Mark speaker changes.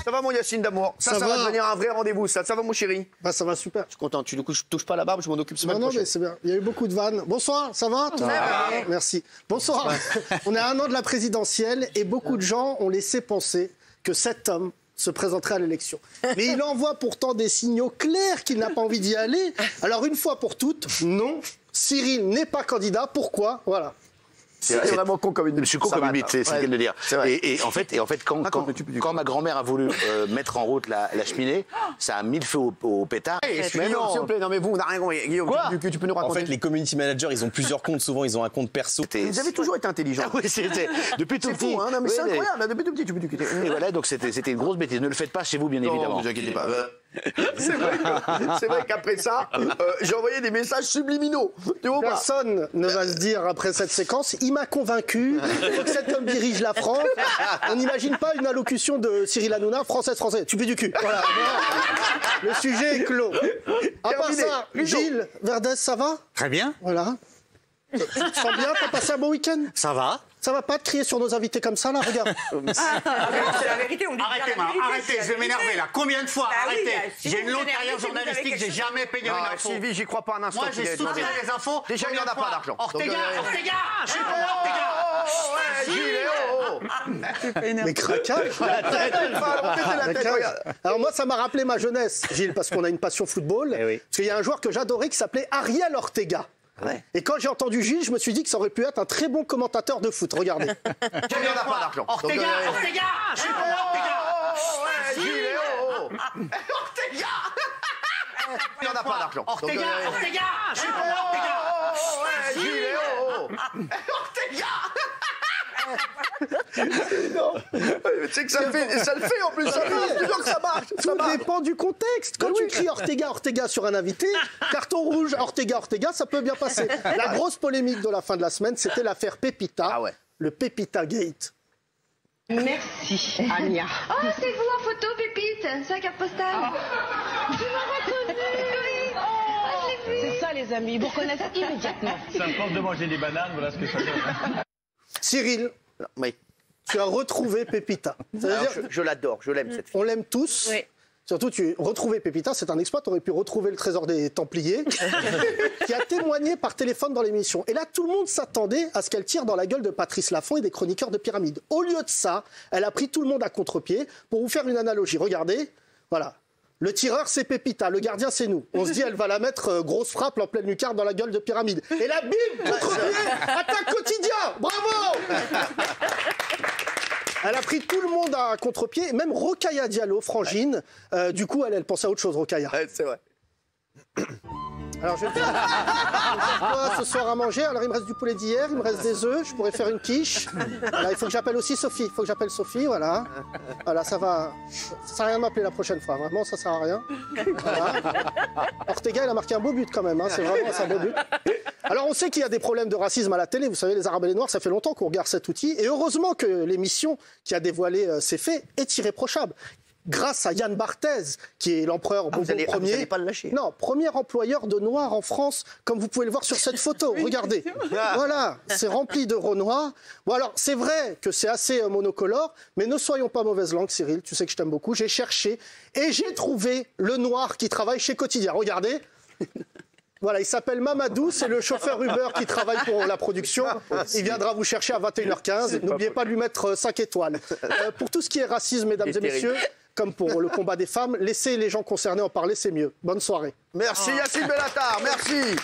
Speaker 1: Ça va mon Yacine d'amour? Ça va devenir un vrai rendez-vous, ça va mon chéri?
Speaker 2: Bah ça va super.
Speaker 1: Je suis content, du coup je touche pas la barbe, je m'en occupe semaine
Speaker 2: Non,
Speaker 1: prochaine.
Speaker 2: mais c'est bien. Il y a eu beaucoup de vannes. Bonsoir, ça va?
Speaker 1: Ça va.
Speaker 2: Merci. Bonsoir. On est à 1 an de la présidentielle et beaucoup de gens ont laissé penser que cet homme se présenterait à l'élection. Mais il envoie pourtant des signaux clairs qu'il n'a pas envie d'y aller. Alors une fois pour toutes, non, Cyril n'est pas candidat. Pourquoi? Voilà.
Speaker 1: C'est vraiment con comme une bite.
Speaker 3: Je suis con comme une bite, c'est le cas de le dire. Et en fait, quand ma grand-mère a voulu mettre en route la cheminée, ça a mis le feu au pétard.
Speaker 1: Mais non, s'il vous plaît, non mais vous, on n'a rien compris. Guillaume, tu peux nous raconter?
Speaker 4: En fait, les community managers, ils ont plusieurs comptes. Souvent, ils ont un compte perso.
Speaker 1: Vous avez toujours été intelligent.
Speaker 3: Ah oui, depuis tout petit.
Speaker 1: C'est fou, hein, non, mais c'est incroyable, depuis tout petit, tu peux du quitter.
Speaker 3: Et voilà, donc c'était une grosse bêtise. Ne le faites pas chez vous, bien évidemment.
Speaker 1: Ne vous inquiétez pas. C'est vrai qu'après ça, j'ai envoyé des messages subliminaux. Tu vois pas?
Speaker 2: Personne ne va se dire après cette séquence, il m'a convaincu, il faut que cet homme dirige la France. On n'imagine pas une allocution de Cyril Hanouna, français, tu fais du cul. Voilà. Le sujet est clos. À part ça, Gilles Verdez, ça va?
Speaker 5: Très bien.
Speaker 2: Voilà. Tu te sens bien? T'as passé un bon week-end?
Speaker 5: Ça va.
Speaker 2: Ça va pas de crier sur nos invités comme ça, là? Regarde.
Speaker 6: C'est la vérité, on dit
Speaker 5: Arrêtez, arrêtez, je vais m'énerver là. Combien de fois? Arrêtez. J'ai une longue carrière journalistique, j'ai jamais payé une info.
Speaker 1: Sylvie, j'y crois pas un instant.
Speaker 5: Moi, j'ai soutenu les infos.
Speaker 1: Déjà, il n'y en a pas d'argent.
Speaker 5: Ortega,
Speaker 2: Mais craquage. Alors moi, ça m'a rappelé ma jeunesse, Gilles, parce qu'on a une passion football. Parce qu'il y a un joueur que j'adorais qui s'appelait Ariel Ortega.
Speaker 1: Ouais.
Speaker 2: Et quand j'ai entendu Gilles, je me suis dit que ça aurait pu être un très bon commentateur de foot. Regardez.
Speaker 1: Il n'y en a pas d'argent.
Speaker 5: Ortega,
Speaker 1: Il n'y en a pas d'argent.
Speaker 5: Ortega.
Speaker 1: Non, tu sais que ça le fait en plus, ça fait plusieurs que ça marche.
Speaker 2: Tout dépend du contexte. Quand tu cries Ortega sur un invité, carton rouge, Ortega, ça peut bien passer. La grosse polémique de la fin de la semaine, c'était l'affaire Pépita, le Pépita Gate.
Speaker 7: Merci, Ania.
Speaker 8: Oh, c'est vous en photo, Pépite. C'est la carte postale. Tu m'as reconnu. Oui. Oh, je l'ai vu.
Speaker 7: C'est ça, les amis, ils vous reconnaissent immédiatement.
Speaker 9: Ça me force de manger des bananes, voilà ce que ça donne.
Speaker 2: Cyril, tu as retrouvé Pépita.
Speaker 1: Je l'adore, je l'aime cette fille.
Speaker 2: On l'aime tous. Oui. Surtout, tu as retrouvé Pépita, c'est un exploit. Tu aurais pu retrouver le trésor des Templiers, qui a témoigné par téléphone dans l'émission. Et là, tout le monde s'attendait à ce qu'elle tire dans la gueule de Patrice Laffont et des chroniqueurs de Pyramide. Au lieu de ça, elle a pris tout le monde à contre-pied. Pour vous faire une analogie, regardez, voilà. Le tireur, c'est Pépita. Le gardien, c'est nous. On se dit, elle va la mettre grosse frappe en pleine lucarne dans la gueule de Pyramide. Et là, bim, contre-pied, attaque quotidien. Bravo. Elle a pris tout le monde à contre-pied, même Rokhaya Diallo, Frangine. Du coup, elle pensait à autre chose, Rokhaya.
Speaker 1: Ouais, c'est vrai.
Speaker 2: Alors, je vais faire quoi ce soir à manger? Alors, il me reste du poulet d'hier, il me reste des œufs, je pourrais faire une quiche. Voilà, il faut que j'appelle aussi Sophie. Il faut que j'appelle Sophie, voilà. Voilà, ça va. Ça sert à rien de m'appeler la prochaine fois. Vraiment, ça sert à rien. Voilà. Ortega, il a marqué un beau but quand même. Hein. C'est vraiment un beau but. Alors, on sait qu'il y a des problèmes de racisme à la télé. Vous savez, les Arabes et les Noirs, ça fait longtemps qu'on regarde cet outil. Et heureusement que l'émission qui a dévoilé ces faits est irréprochable. Grâce à Yann Barthès, qui est l'empereur Bonbon Ier.
Speaker 1: Vous n'allez pas le lâcher.
Speaker 2: Non, premier employeur de noirs en France, comme vous pouvez le voir sur cette photo. Regardez. Voilà, c'est rempli de Renoir. Bon, alors, c'est vrai que c'est assez monocolore, mais ne soyons pas mauvaise langue, Cyril. Tu sais que je t'aime beaucoup. J'ai cherché et j'ai trouvé le noir qui travaille chez Quotidien. Regardez. Voilà, il s'appelle Mamadou, c'est le chauffeur Uber qui travaille pour la production. Il viendra vous chercher à 21h15. N'oubliez pas de lui mettre 5 étoiles. Pour tout ce qui est racisme, mesdames et messieurs, comme pour le combat des femmes, laissez les gens concernés en parler, c'est mieux. Bonne soirée.
Speaker 1: Merci Yacine Bellatar, merci.